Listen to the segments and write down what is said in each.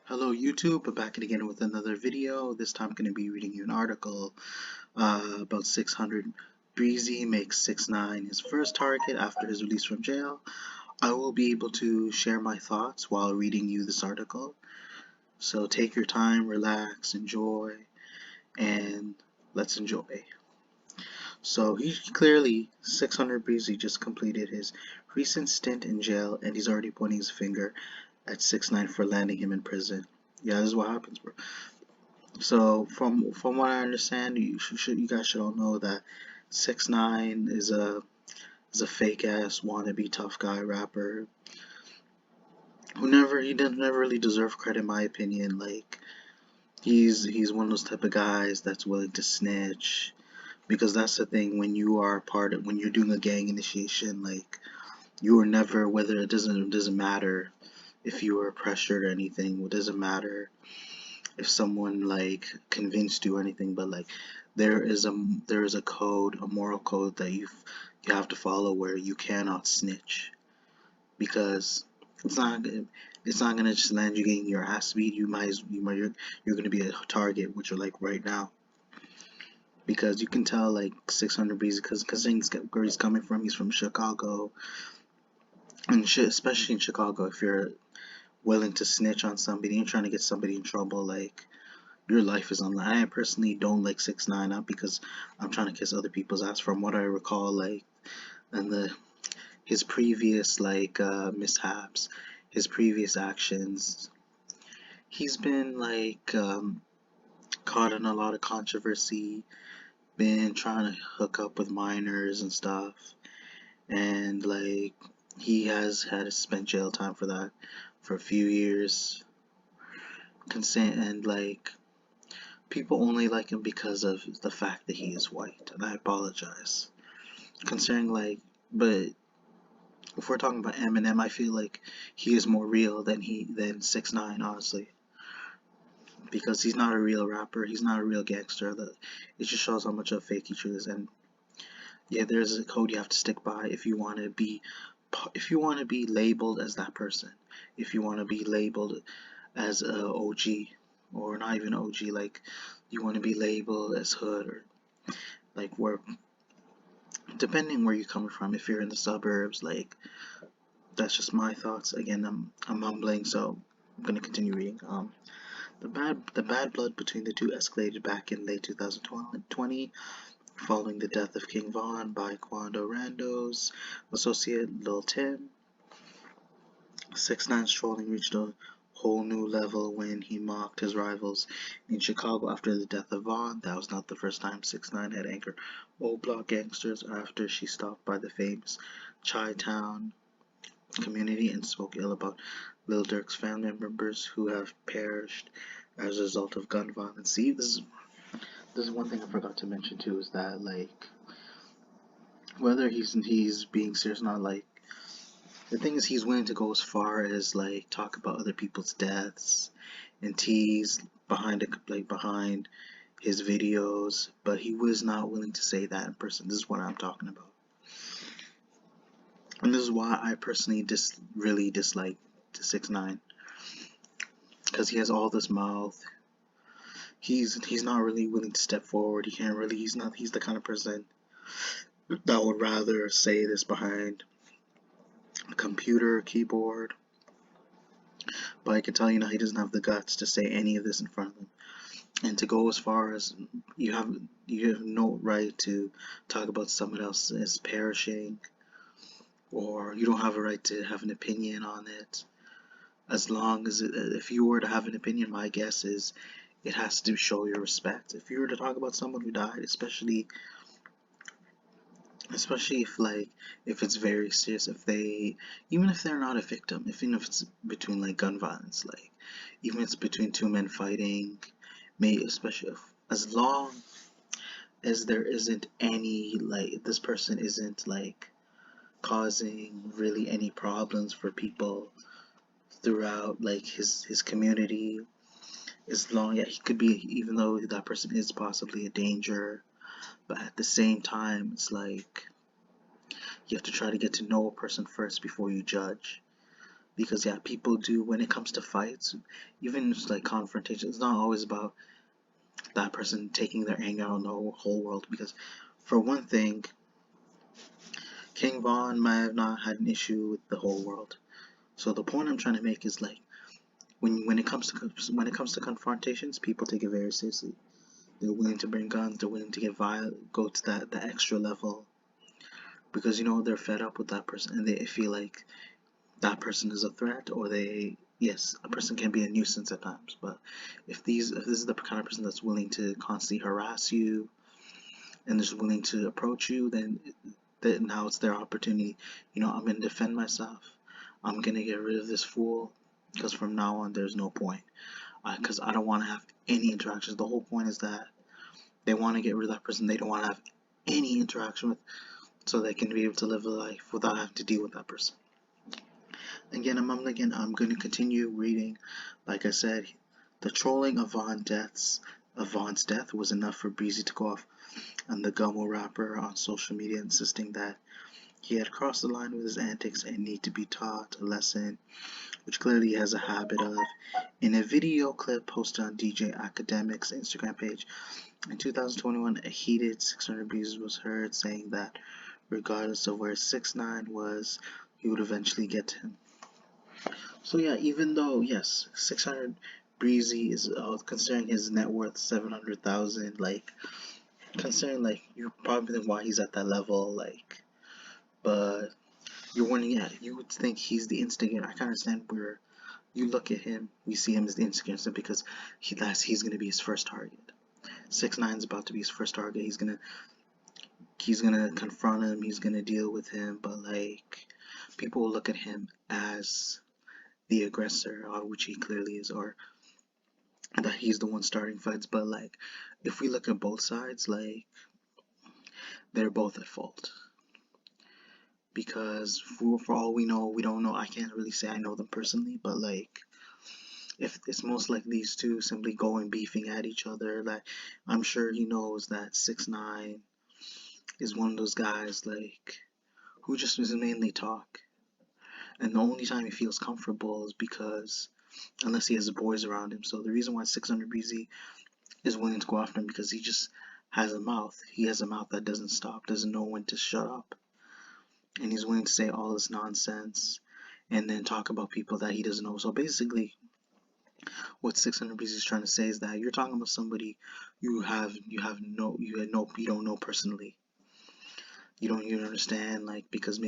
Hello YouTube, I'm back again with another video. This time I'm going to be reading you an article about 600 Breezy makes 6ix9ine his first target after his release from jail. I will be able to share my thoughts while reading you this article. So take your time, relax, enjoy, and let's enjoy. So he clearly, 600 Breezy just completed his recent stint in jail and he's already pointing his finger at 6ix9ine for landing him in prison. Yeah, this is what happens, bro. So from what I understand, you guys should all know that 6ix9ine is a fake ass wannabe tough guy rapper who never really deserve credit in my opinion. Like he's one of those type of guys that's willing to snitch, because that's the thing when you are when you're doing a gang initiation, like you are never, whether it doesn't matter if you were pressured or anything, it doesn't matter if someone like convinced you or anything, but like there is a code, a moral code that you have to follow where you cannot snitch, because it's not it's not gonna just land you getting your ass beat. You're gonna be a target, which are like right now, because you can tell like 600 Breezy, because where he's coming from. He's from Chicago, and shit, especially in Chicago, if you're willing to snitch on somebody and trying to get somebody in trouble, like your life is on the line. I personally don't like 6ix9ine, not because I'm trying to kiss other people's ass. From what I recall, like and his previous mishaps, his previous actions, he's been caught in a lot of controversy. Been trying to hook up with minors and stuff, and like he has had to spend jail time for that for a few years. Consent and like people only like him because of the fact that he is white, and I apologize. Considering but if we're talking about Eminem, I feel like he is more real than 6ix9ine, honestly, because he's not a real rapper, he's not a real gangster. It just shows how much of a fake he truly is, and yeah, there's a code you have to stick by if you want to be labeled as that person, if you want to be labeled as a OG, or not even OG, like you want to be labeled as hood, or like where, depending where you're coming from. If you're in the suburbs, like that's just my thoughts. Again, I'm mumbling, so I'm gonna continue reading. The bad blood between the two escalated back in late 2020 following the death of King Von by Quando Rando's associate Lil Tim. 6ix9ine's trolling reached a whole new level when he mocked his rivals in Chicago after the death of Von. That was not the first time 6ix9ine had angered old block gangsters after she stopped by the famous Chi-Town community and spoke ill about Lil Durk's family members who have perished as a result of gun violence. See, this is one thing I forgot to mention too, is that like whether he's being serious or not, like the thing is he's willing to go as far as like talk about other people's deaths and tease behind his videos, but he was not willing to say that in person. This is what I'm talking about. And this is why I personally really dislike 6ix9ine, because he has all this mouth. He's not really willing to step forward. He can't really. He's the kind of person that would rather say this behind a computer keyboard. But I can tell you now, he doesn't have the guts to say any of this in front of him, and to go as far as you have no right to talk about someone else as perishing, or you don't have a right to have an opinion on it. As long as if you were to have an opinion, my guess is it has to show your respect. If you were to talk about someone who died, especially if it's very serious, even if they're not a victim, even if it's between like gun violence, like even if it's between two men fighting, especially as long as there isn't any, like this person isn't like causing really any problems for people throughout like his community. As long, yeah, he could be, even though that person is possibly a danger, but at the same time it's like you have to try to get to know a person first before you judge. because yeah, people do, when it comes to fights, even just like confrontation, it's not always about that person taking their anger on the whole world, because for one thing, King Von might have not had an issue with the whole world. So the point I'm trying to make is like, when it comes to confrontations, people take it very seriously. They're willing to bring guns. They're willing to get violent, go to that extra level, because they're fed up with that person, and they feel like that person is a threat, or yes, a person can be a nuisance at times. But if this is the kind of person that's willing to constantly harass you and is willing to approach you, then now it's their opportunity. I'm gonna defend myself. I'm gonna get rid of this fool, because from now on there's no point. Because I don't want to have any interactions. The whole point is that they want to get rid of that person they don't want to have any interaction with, so they can be able to live a life without having to deal with that person. Again, I'm going to continue reading. Like I said, the trolling of Vaughn's death was enough for Breezy to go off on the Gummo rapper on social media, insisting that he had crossed the line with his antics and need to be taught a lesson, which clearly he has a habit of. In a video clip posted on DJ Academic's Instagram page in 2021, a heated 600Breezy was heard saying that regardless of where 6ix9ine was, he would eventually get to him. So yeah, even though yes, 600Breezy is considering his net worth 700,000, like considering, like, you probably think why he's at that level, like, but you're wondering, yeah, you would think he's the instigator. I can understand where you look at him, we see him as the instigator because he's gonna be his first target. 6ix9ine's about to be his first target. He's gonna confront him. He's gonna deal with him. But like, people will look at him as the aggressor, which he clearly is, or that he's the one starting fights. But like, if we look at both sides, like, they're both at fault, because for all we know, we don't know. I can't really say I know them personally, but like, if it's most like these two simply going beefing at each other, like, I'm sure he knows that 6ix9ine is one of those guys, like, who just doesn't mainly talk, and the only time he feels comfortable is because unless he has boys around him. So the reason why 600Breezy is willing to go after him, because he just has a mouth. He has a mouth that doesn't stop, doesn't know when to shut up, and he's willing to say all this nonsense and then talk about people that he doesn't know. So basically, what 600Breezy is trying to say is that you're talking about somebody you don't know personally. You don't even understand, like, because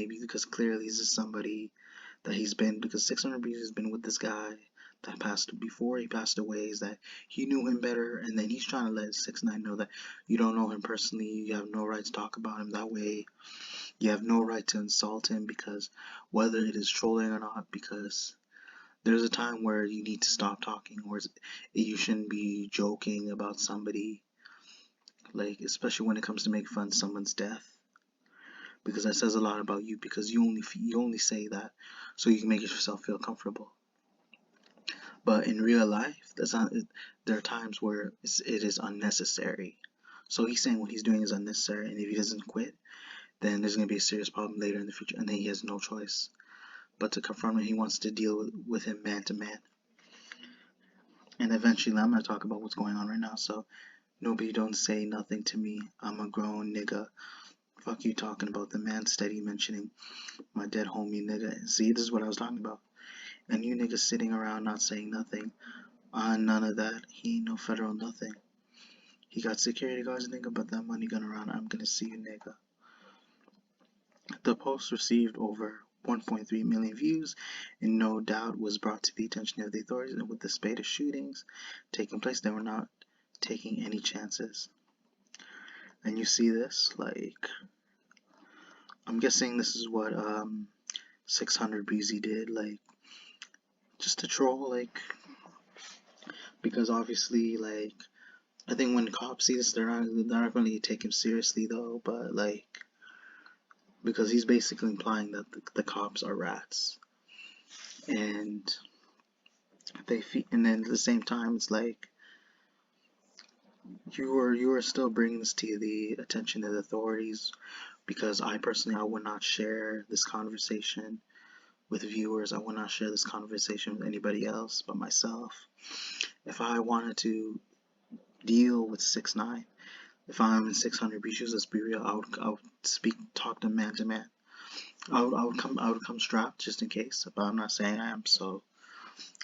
clearly this is somebody that he's been, because 600Breezy has been with this guy that passed before he passed away, is that he knew him better, and then he's trying to let 6ix9ine know that you don't know him personally, you have no right to talk about him that way, you have no right to insult him, because whether it is trolling or not, because there's a time where you need to stop talking, or you shouldn't be joking about somebody, like, especially when it comes to making fun of someone's death, because that says a lot about you, because you only say that so you can make yourself feel comfortable. But in real life, there are times where it is unnecessary. So he's saying what he's doing is unnecessary, and if he doesn't quit, then there's going to be a serious problem later in the future, and then he has no choice but to confront him. He wants to deal with him man to man. And eventually, I'm going to talk about what's going on right now. So nobody don't say nothing to me. I'm a grown nigga. Fuck you talking about. The man steady mentioning my dead homie nigga. See, this is what I was talking about. And you niggas sitting around not saying nothing. None of that. He ain't no federal nothing. He got security guards, nigga, but that money gonna run. I'm gonna see you, nigga. The post received over 1.3 million views and no doubt was brought to the attention of the authorities, and with the spate of shootings taking place, they were not taking any chances. And you see this, like, I'm guessing this is what 600Breezy did, like, just to troll, like, because obviously, like, I think when cops see this, they're not going to take him seriously though, but like, because he's basically implying that the cops are rats, and and then at the same time, it's like, you are still bringing this to the attention of the authorities, because I personally, I would not share this conversation with viewers. I will not share this conversation with anybody else but myself. If I wanted to deal with 6ix9ine, if I'm in 600Breezy, let's be real, I would talk to man to man. I would come strapped just in case, but I'm not saying I am. So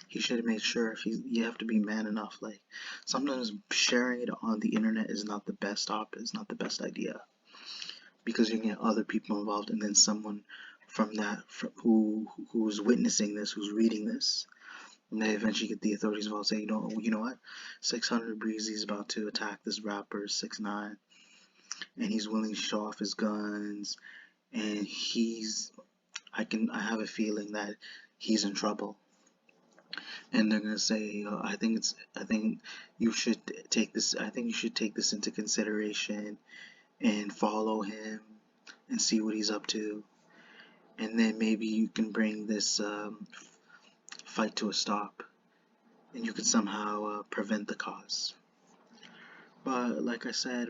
he should make sure if you have to be man enough. Like sometimes sharing it on the internet is not the best is not the best idea, because you can get other people involved, and then someone from that who's witnessing this, who's reading this, and they eventually get the authorities involved. Say, you know what, 600Breezy is about to attack this rapper 6ix9ine, and he's willing to show off his guns, and I have a feeling that he's in trouble. And they're gonna say, I think you should take this. I think you should take this into consideration and follow him and see what he's up to, and then maybe you can bring this fight to a stop, and you can somehow prevent the cause. But like I said,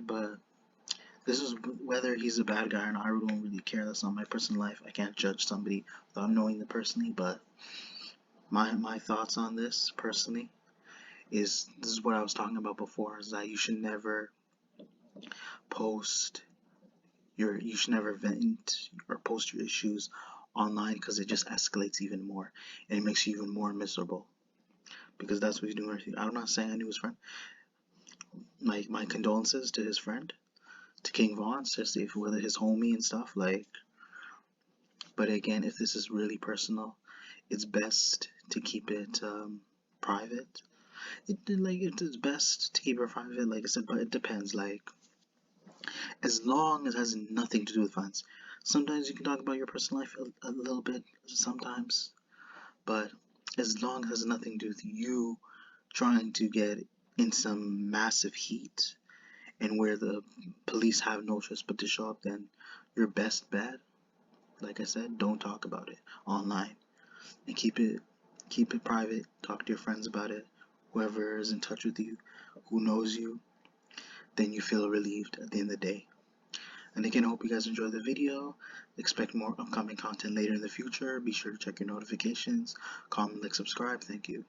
this is whether he's a bad guy or not. I don't really care. That's not my personal life. I can't judge somebody without knowing them personally. But my thoughts on this personally is this is what I was talking about before. Is that you should never post you should never vent or post your issues online, because it just escalates even more and it makes you even more miserable, because that's what he's doing. I'm not saying I knew his friend. My condolences to his friend, to King Von, especially whether his homie and stuff. Like, but again, if this is really personal, it's best to keep it private. It's best to keep it private, like I said, but it depends. Like, as long as it has nothing to do with violence. Sometimes you can talk about your personal life a little bit, sometimes, but as long as it has nothing to do with you trying to get in some massive heat and where the police have no choice but to show up, then your best bet, like I said, don't talk about it online, and keep it private. Talk to your friends about it, whoever is in touch with you, who knows you, then you feel relieved at the end of the day. And again, I hope you guys enjoyed the video. Expect more upcoming content later in the future. Be sure to check your notifications, comment, like, subscribe. Thank you.